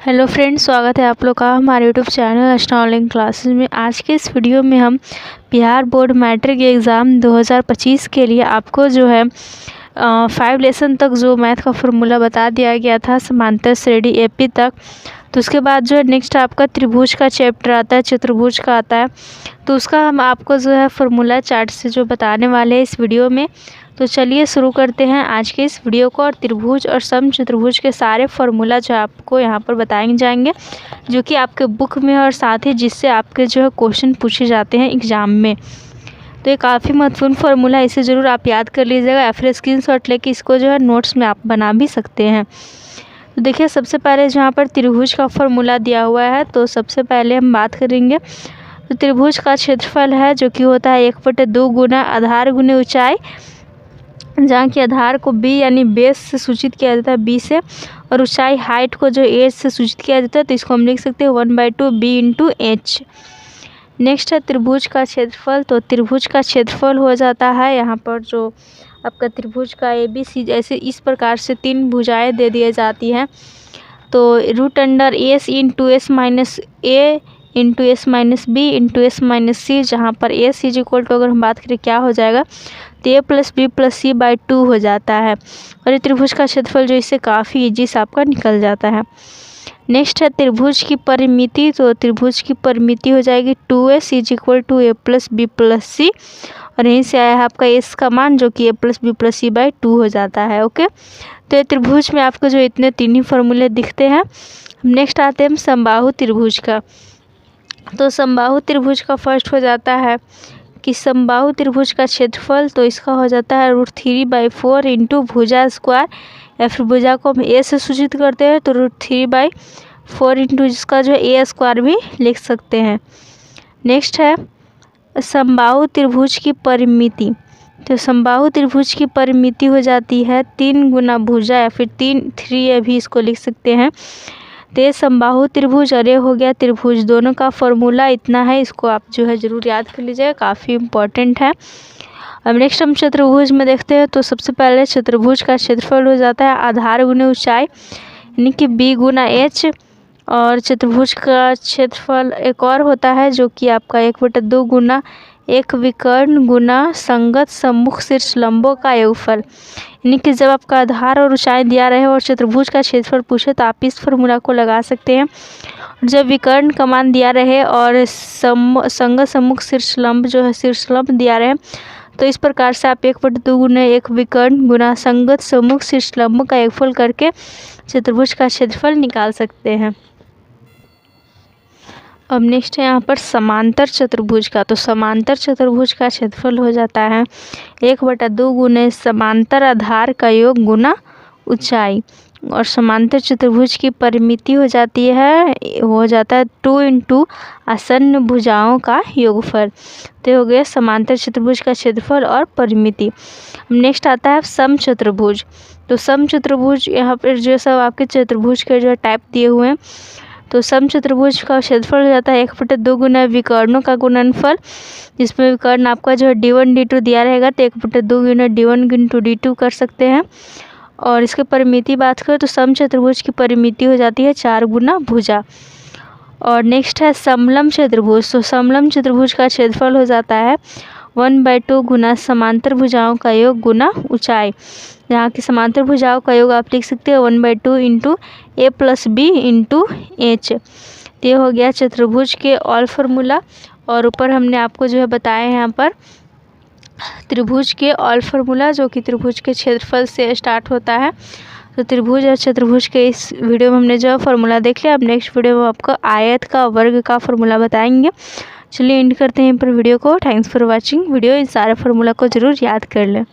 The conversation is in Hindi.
हेलो फ्रेंड्स, स्वागत है आप लोग का हमारे यूट्यूब चैनल अर्चना ऑनलाइन क्लासेस में। आज के इस वीडियो में हम बिहार बोर्ड मैट्रिक एग्ज़ाम 2025 के लिए आपको जो है 5 लेसन तक जो मैथ का फॉर्मूला बता दिया गया था समांतर श्रेणी एपी तक। तो उसके बाद जो है नेक्स्ट आपका त्रिभुज का चैप्टर आता है, चतुर्भुज का आता है। तो उसका हम आपको जो है फॉर्मूला चार्ट से जो बताने वाले हैं इस वीडियो में। तो चलिए शुरू करते हैं आज के इस वीडियो को। और त्रिभुज और समचतुर्भुज के सारे फार्मूला जो आपको यहाँ पर बताए जाएंगे, जो कि आपके बुक में और साथ ही जिससे आपके जो है क्वेश्चन पूछे जाते हैं एग्ज़ाम में। तो ये काफ़ी महत्वपूर्ण फार्मूला है, इसे ज़रूर आप याद कर लीजिएगा या फिर स्क्रीनशॉट लेके इसको जो है नोट्स में आप बना भी सकते हैं। तो देखिए, सबसे पहले जहाँ पर त्रिभुज का फार्मूला दिया हुआ है, तो सबसे पहले हम बात करेंगे। तो त्रिभुज का क्षेत्रफल है जो कि होता है 1/2 गुना आधार गुने ऊंचाई, जहाँ की आधार को बी यानी बेस से सूचित किया जाता है, बी से, और ऊंचाई हाइट को जो एच से सूचित किया जाता है। तो इसको हम लिख सकते हैं 1/2 बी इंटू एच। नेक्स्ट है त्रिभुज का क्षेत्रफल। तो त्रिभुज का क्षेत्रफल हो जाता है यहाँ पर जो आपका त्रिभुज का ए बी सी, ऐसे इस प्रकार से 3 भुजाएं दे दी जाती हैं। तो √under S into S minus A into S minus B into S minus C, जहाँ पर एस इज इक्वल टू अगर हम बात करें क्या हो जाएगा, तो A plus B plus C by 2 हो जाता है। और ये त्रिभुज का क्षेत्रफल जो इससे काफ़ी ईजी से आपका निकल जाता है। नेक्स्ट है त्रिभुज की परिमिति। तो त्रिभुज की परिमिति हो जाएगी 2s is equal to A plus B plus C, और यहीं से आया है आपका एस का मान जो कि A plus B plus C by 2 हो जाता है। ओके, तो ये त्रिभुज में आपको जो इतने 3 ही फार्मूले दिखते हैं। नेक्स्ट आते हैं हम समबाहु त्रिभुज का। तो समबाहु त्रिभुज का फर्स्ट हो जाता है कि समबाहु त्रिभुज का क्षेत्रफल, तो इसका हो जाता है √3/4 इंटू भुजा स्क्वायर, या फिर भुजा को हम ए से सूचित करते हैं तो √3/4 इंटू जिसका जो है ए स्क्वायर भी लिख सकते हैं। नेक्स्ट है समबाहु त्रिभुज की परिमिति। तो समबाहु त्रिभुज की परिमिति हो जाती है 3 गुना भुजा, या फिर 3 भी इसको लिख सकते हैं। तो ये समबाहु त्रिभुज और ये हो गया त्रिभुज, दोनों का फॉर्मूला इतना है, इसको आप जो है ज़रूर याद कर लीजिएगा, काफ़ी इम्पोर्टेंट है। अब नेक्स्ट हम चतुर्भुज में देखते हैं। तो सबसे पहले चतुर्भुज का क्षेत्रफल हो जाता है आधार गुने ऊंचाई यानी कि बी गुना एच, और चतुर्भुज का क्षेत्रफल एक और होता है जो कि आपका 1/2 गुना एक विकर्ण गुना संगत सम्मुख शीर्ष लंबों का योगफल। यानी कि जब आपका आधार और ऊंचाई दिया रहे और चतुर्भुज का क्षेत्रफल पूछे तो आप इस फार्मूला को लगा सकते हैं। जब विकर्ण का मान दिया रहे और संगत सम्मुख शीर्ष लंब जो है शीर्ष लंब दिया रहे, तो इस प्रकार से आप 1/2 गुना एक विकर्ण गुना संगत सम्मुख शीर्ष लंब का योगफल करके चतुर्भुज का क्षेत्रफल निकाल सकते हैं। अब नेक्स्ट है यहाँ पर समांतर चतुर्भुज का। तो समांतर चतुर्भुज का क्षेत्रफल हो जाता है 1/2 गुने समांतर आधार का योग गुना ऊंचाई, और समांतर चतुर्भुज की परिमिति हो जाती है 2 इंटू आसन्न भुजाओं का योगफल। तो हो गया समांतर चतुर्भुज का क्षेत्रफल और परिमिति। नेक्स्ट आता है समचतुर्भुज। तो समचतुर्भुज यहाँ पर जो सब आपके चतुर्भुज के जो टाइप दिए हुए हैं, तो समचतुर्भुज का क्षेत्रफल हो जाता है 1/2 गुना विकर्णों का गुणनफल, जिसमें विकर्ण आपका जो है d1 d2 दिया रहेगा, तो 1/2 गुना d1 इंटू d2 कर सकते हैं। और इसके परिमिति बात करें तो समचतुर्भुज की परिमिति हो जाती है 4 गुना भुजा। और नेक्स्ट है समलंब चतुर्भुज। तो समलंब चतुर्भुज का क्षेत्रफल हो जाता है 1/2 गुना समांतर भुजाओं का योग गुना ऊंचाई, जहाँ की समांतर भुजाओं का योग आप लिख सकते हैं 1/2 इंटू ए प्लस बी इंटू एच। ये हो गया चतुर्भुज के ऑल फार्मूला। और ऊपर हमने आपको जो है बताया है यहाँ पर त्रिभुज के ऑल फार्मूला, जो कि त्रिभुज के क्षेत्रफल से स्टार्ट होता है। तो त्रिभुज और चतुर्भुज के इस वीडियो में हमने जो फार्मूला देख लिया। अब नेक्स्ट वीडियो में आपको आयत का वर्ग का फार्मूला बताएंगे। चलिए एंड करते हैं पर वीडियो को। Thanks for watching video. इन सारे फार्मूला को ज़रूर याद कर लें।